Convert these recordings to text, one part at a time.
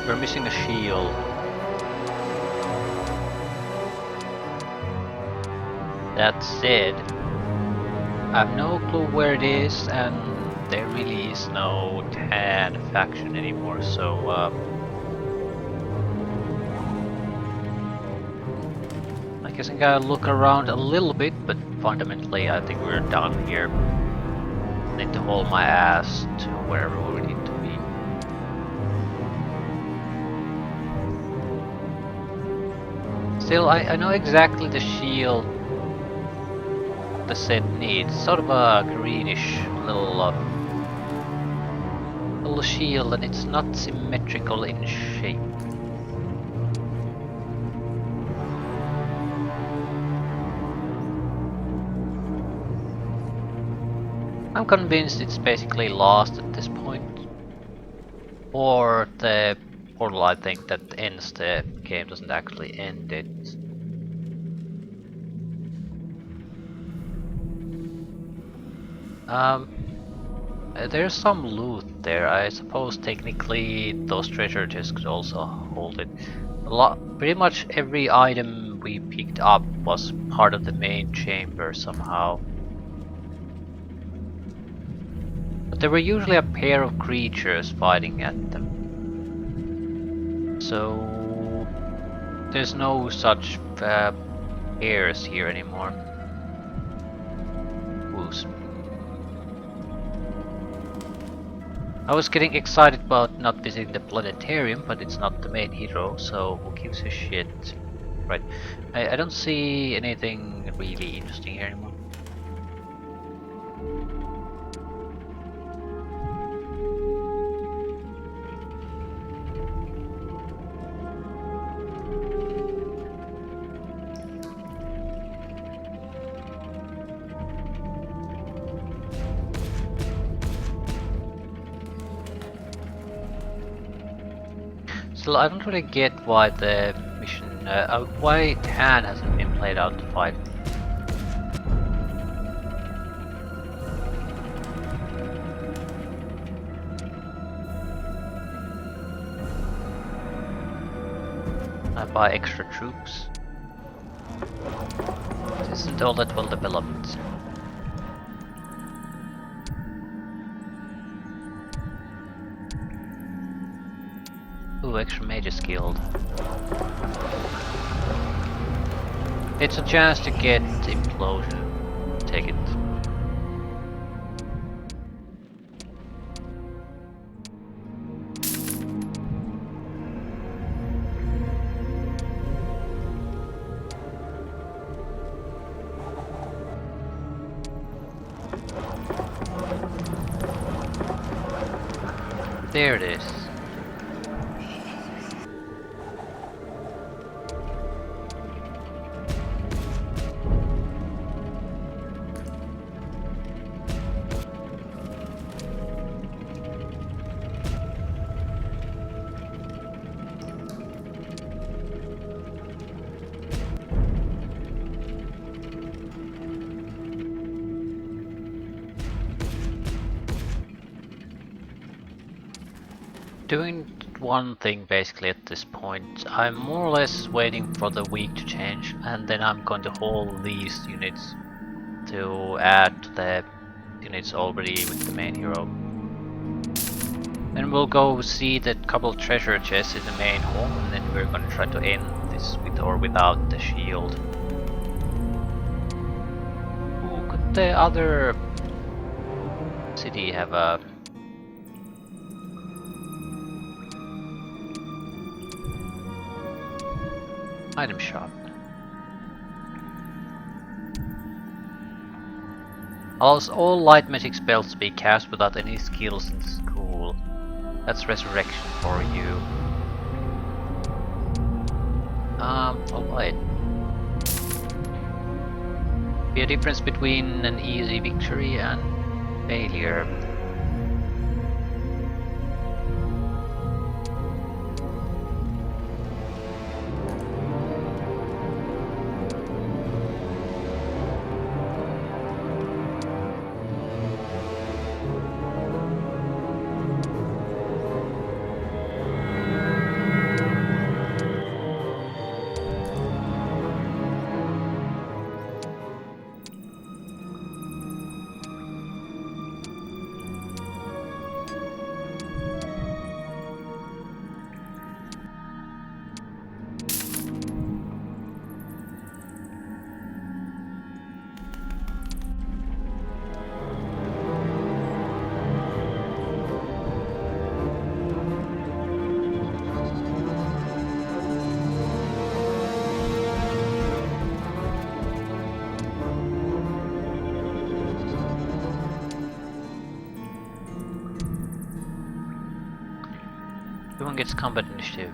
We're missing a shield. That said, I have no clue where it is, and there really is no tan faction anymore, so I guess I'm gonna look around a little bit, but fundamentally I think we're done here. Need to haul my ass to wherever we need to be. Still, I know exactly the shield the set needs. Sort of a greenish little shield, and it's not symmetrical in shape. I'm convinced it's basically lost at this point. Or the portal, I think, that ends the game doesn't actually end it. There's some loot there. I suppose technically those treasure chests could also hold it. Pretty much every item we picked up was part of the main chamber somehow. But there were usually a pair of creatures fighting at them. So there's no such pairs here anymore. Woos. I was getting excited about not visiting the planetarium, but it's not the main hero, so who gives a shit? Right, I don't see anything really interesting here anymore. Still, I don't really get why the mission, why Han hasn't been played out to fight. I buy extra troops. It isn't all that well developed. Ooh, extra mages guild. It's a chance to get implosion. Take it. There it is. Doing one thing basically at this point. I'm more or less waiting for the week to change, and then I'm going to haul these units to add to the units already with the main hero. Then we'll go see the couple treasure chests in the main hall, and then we're gonna try to end this with or without the shield. Ooh, could the other city have a item shop? Allows all light magic spells to be cast without any skills in school. That's resurrection for you. I'll buy it. Be a difference between an easy victory and failure. Everyone gets combat initiative.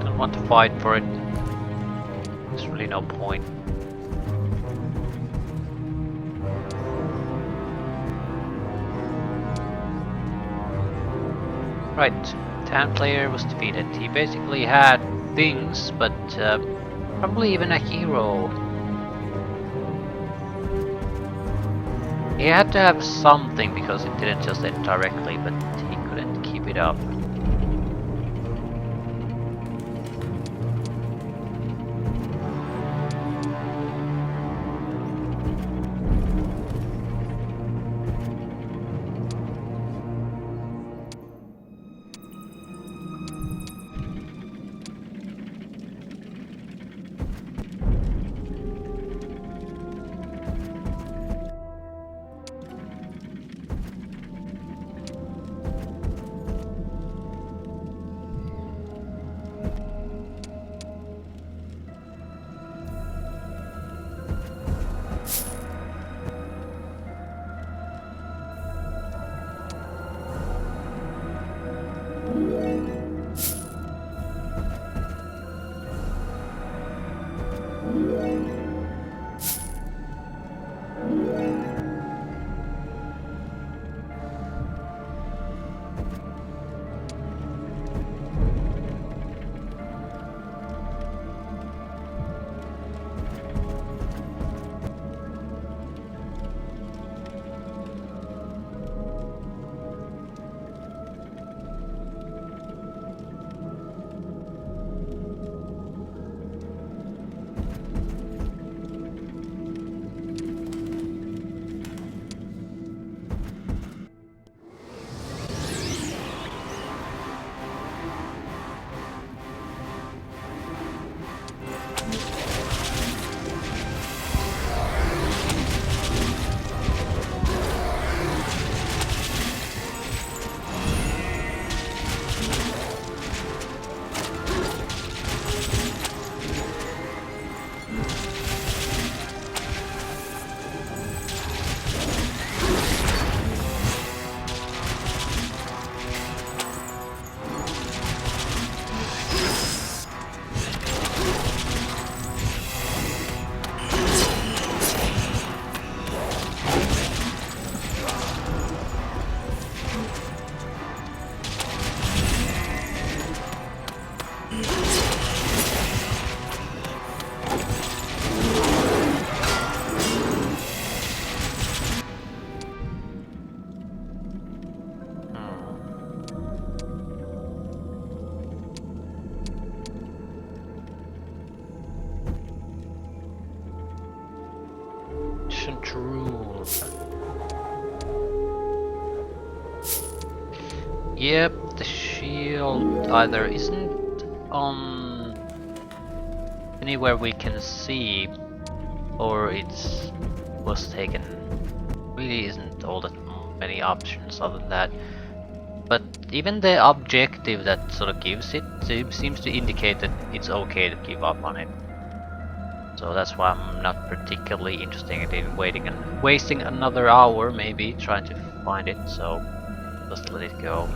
Don't want to fight for it. There's really no point. Right, Town Player was defeated. He basically had things, but probably even a hero. He had to have something because it didn't just end directly, but he couldn't keep it up. Ancient rule. Yep, the shield either isn't on anywhere we can see, or it's was taken. Really isn't all that many options other than that. But even the objective that sort of gives it seems to indicate that it's okay to give up on it. So that's why I'm not particularly interested in waiting and wasting another hour maybe trying to find it, so just let it go.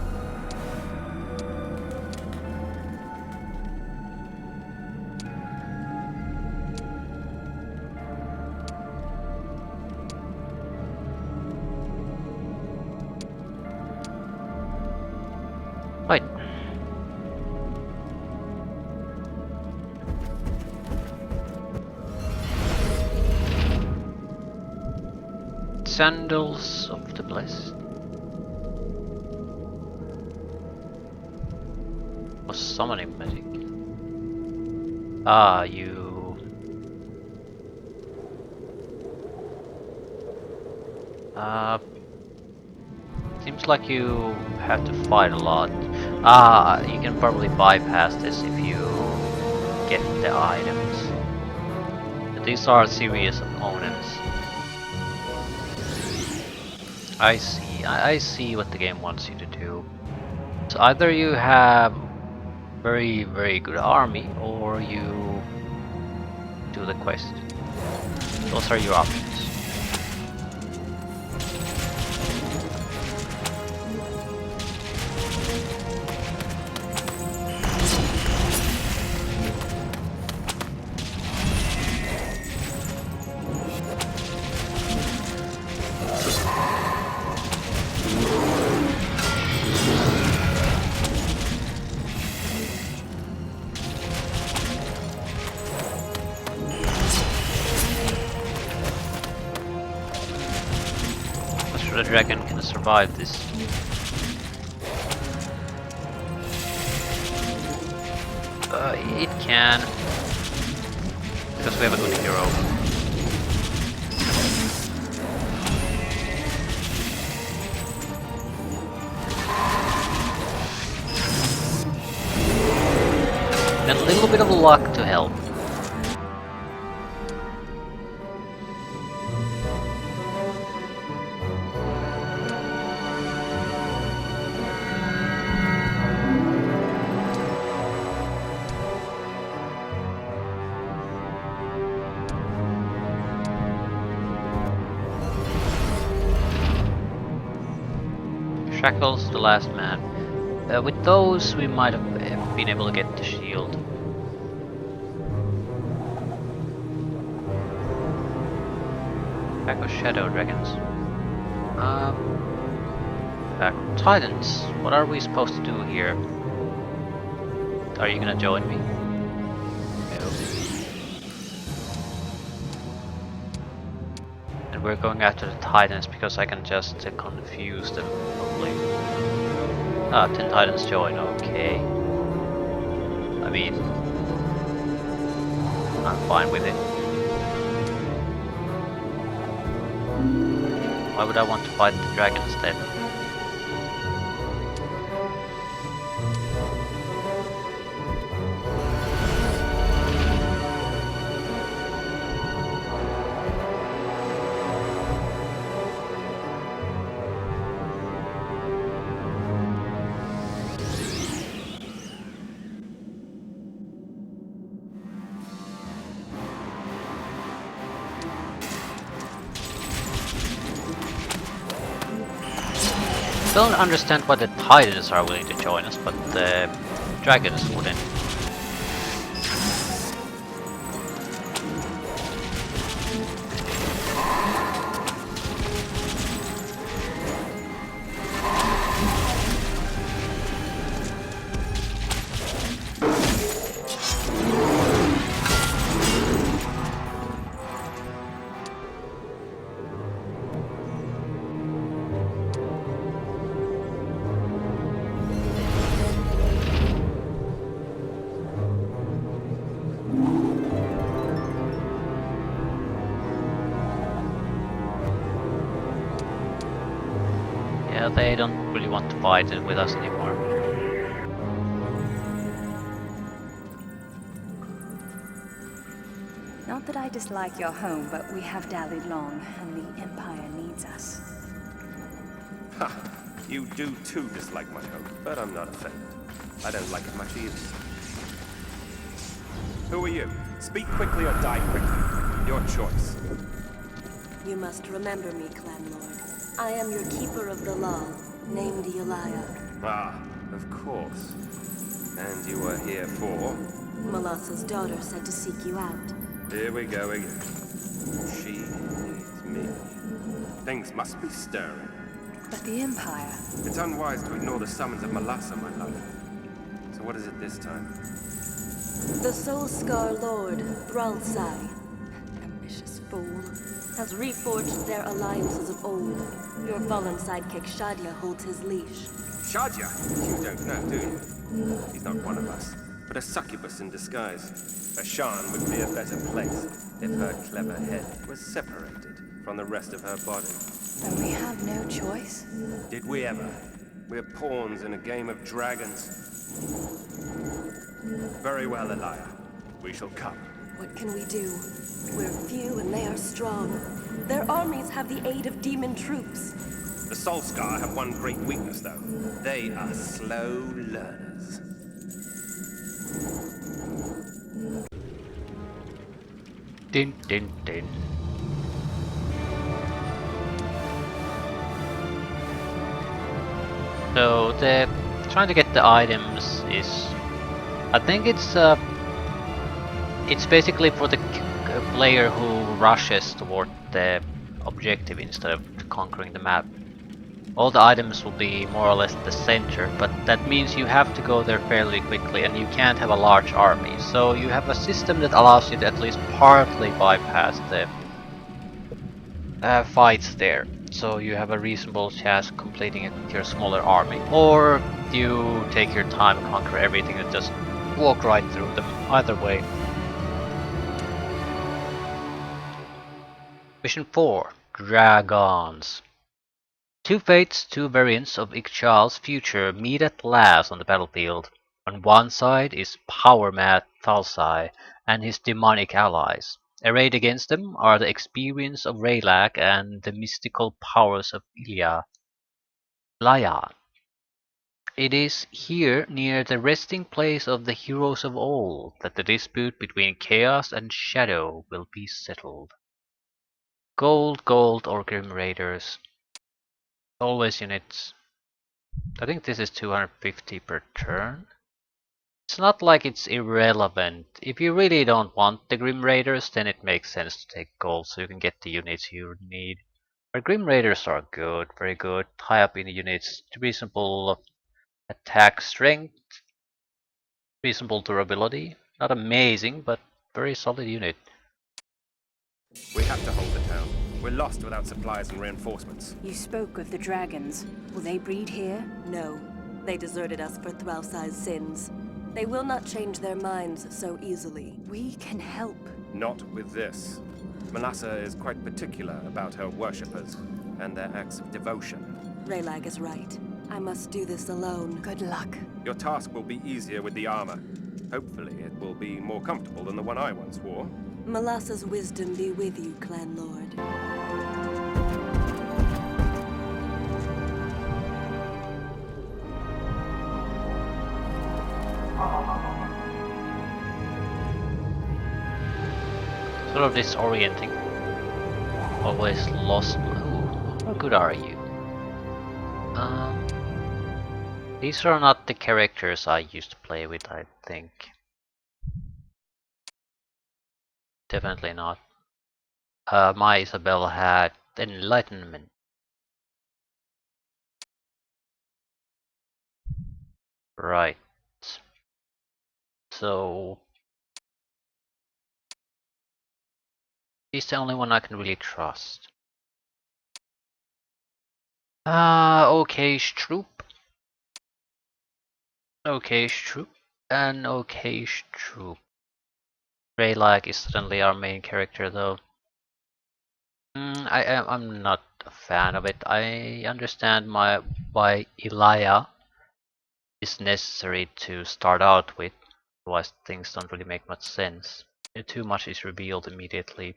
Right. Sandals of the Blessed. Was summoning magic. Ah, you. Seems like you have to fight a lot. Ah, you can probably bypass this if you get the items. But these are serious opponents. I see. I see what the game wants you to do. So either you have very good army, or you do the quest. Those are your options. The dragon can survive this. It can, because we have a good hero. And a little bit of luck to help. Shackles, the last man. With those, we might have been able to get the shield. Pack of shadow dragons. Pack of titans. What are we supposed to do here? Are you gonna join me? No. And we're going after the titans because I can just confuse them. Probably. Ah, 10 titans join, okay. I mean, I'm fine with it. Why would I want to fight the dragon instead? Don't understand why the titans are willing to join us, but the dragons wouldn't. Yeah, they don't really want to fight with us anymore. Not that I dislike your home, but we have dallied long, and the Empire needs us. Ha! You do too dislike my home, but I'm not offended. I don't like it much either. Who are you? Speak quickly or die quickly. Your choice. You must remember me, Clan Lord. I am your keeper of the law, named Elia. Ah, of course. And you are here for? Malassa's daughter said to seek you out. Here we go again. She needs me. Things must be stirring. But the Empire... It's unwise to ignore the summons of Malassa, my love. So what is it this time? The Soul Scar Lord, Thralsai. Ambitious fool. has reforged their alliances of old. Your fallen sidekick Shadia holds his leash. Shadya? You don't know, do you? He's not one of us, but a succubus in disguise. Ashan would be a better place if her clever head was separated from the rest of her body. Then we have no choice. Did we ever? We're pawns in a game of dragons. Very well, Elia. We shall come. What can we do? We're few and they are strong. Their armies have the aid of demon troops. The Solskar have one great weakness, though. They are slow learners. Din din din. So the trying to get the items is, I think it's basically for the player who rushes toward the objective instead of conquering the map. All the items will be more or less at the center, but that means you have to go there fairly quickly and you can't have a large army. So you have a system that allows you to at least partly bypass the fights there. So you have a reasonable chance of completing it with your smaller army. Or you take your time and conquer everything and just walk right through them. Either way. Mission 4. Dragons. Two fates, two variants of Ixchal's future meet at last on the battlefield. On one side is power-mad Thalsai and his demonic allies. Arrayed against them are the experience of Raylag and the mystical powers of Laya. It is here, near the resting place of the heroes of old, that the dispute between Chaos and Shadow will be settled. Gold, or Grim Raiders. Always units. I think this is 250 per turn. It's not like it's irrelevant. If you really don't want the Grim Raiders, then it makes sense to take gold so you can get the units you need. But Grim Raiders are good, very good. High up in the units, reasonable attack strength, reasonable durability. Not amazing, but very solid unit. We have to hold the town. We're lost without supplies and reinforcements. You spoke of the dragons. Will they breed here? No, they deserted us for Thralsai's sins. They will not change their minds so easily. We can help. Not with this. Melassa is quite particular about her worshippers and their acts of devotion. Raylag is right. I must do this alone. Good luck. Your task will be easier with the armor. Hopefully it will be more comfortable than the one I once wore. Melassa's wisdom be with you, Clan Lord. Sort of disorienting. Always lost. Ooh, how good are you? These are not the characters I used to play with, I think. Definitely not. My Isabel had enlightenment. Right. So he's the only one I can really trust. Okay, Stroop. Okay, Stroop. And okay, Stroop. Raylag is suddenly our main character, though. I'm not a fan of it. I understand why Elia is necessary to start out with, otherwise things don't really make much sense. Too much is revealed immediately.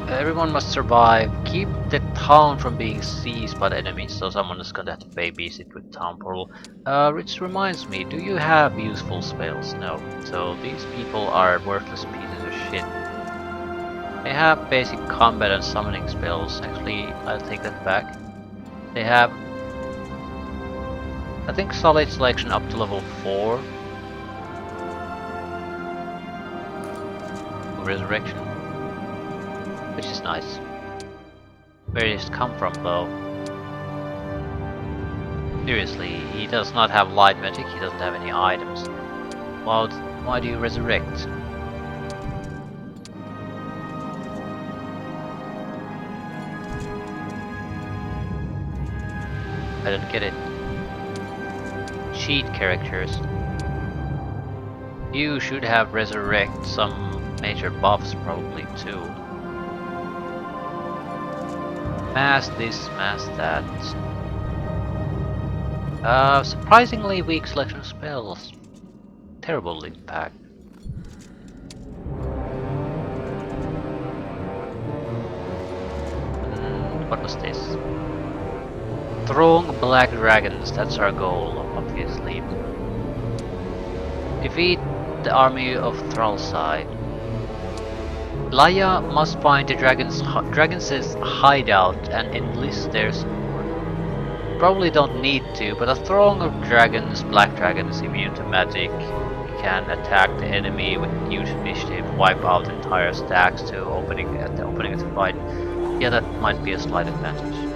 Everyone must survive. Keep the town from being seized by the enemies, so someone is gonna have to babysit with town portal. Which reminds me, do you have useful spells? No. So these people are worthless pieces of shit. They have basic combat and summoning spells. Actually, I'll take that back. They have, I think, solid selection up to level 4. Resurrection. Which is nice. Where did it come from, though? Seriously, he does not have light magic, he doesn't have any items. Why do you resurrect? I don't get it. Cheat characters. You should have resurrect some major buffs probably too. Mass this, mass that. Surprisingly weak selection of spells. Terrible impact. What was this? Throng black dragons, that's our goal, obviously. Defeat the army of Thrallsai. Laia must find the dragon's hideout and enlist their support. Probably don't need to, but a throng of dragons, black dragons immune to magic, can attack the enemy with huge initiative, wipe out entire stacks to at the opening of the fight. Yeah, that might be a slight advantage.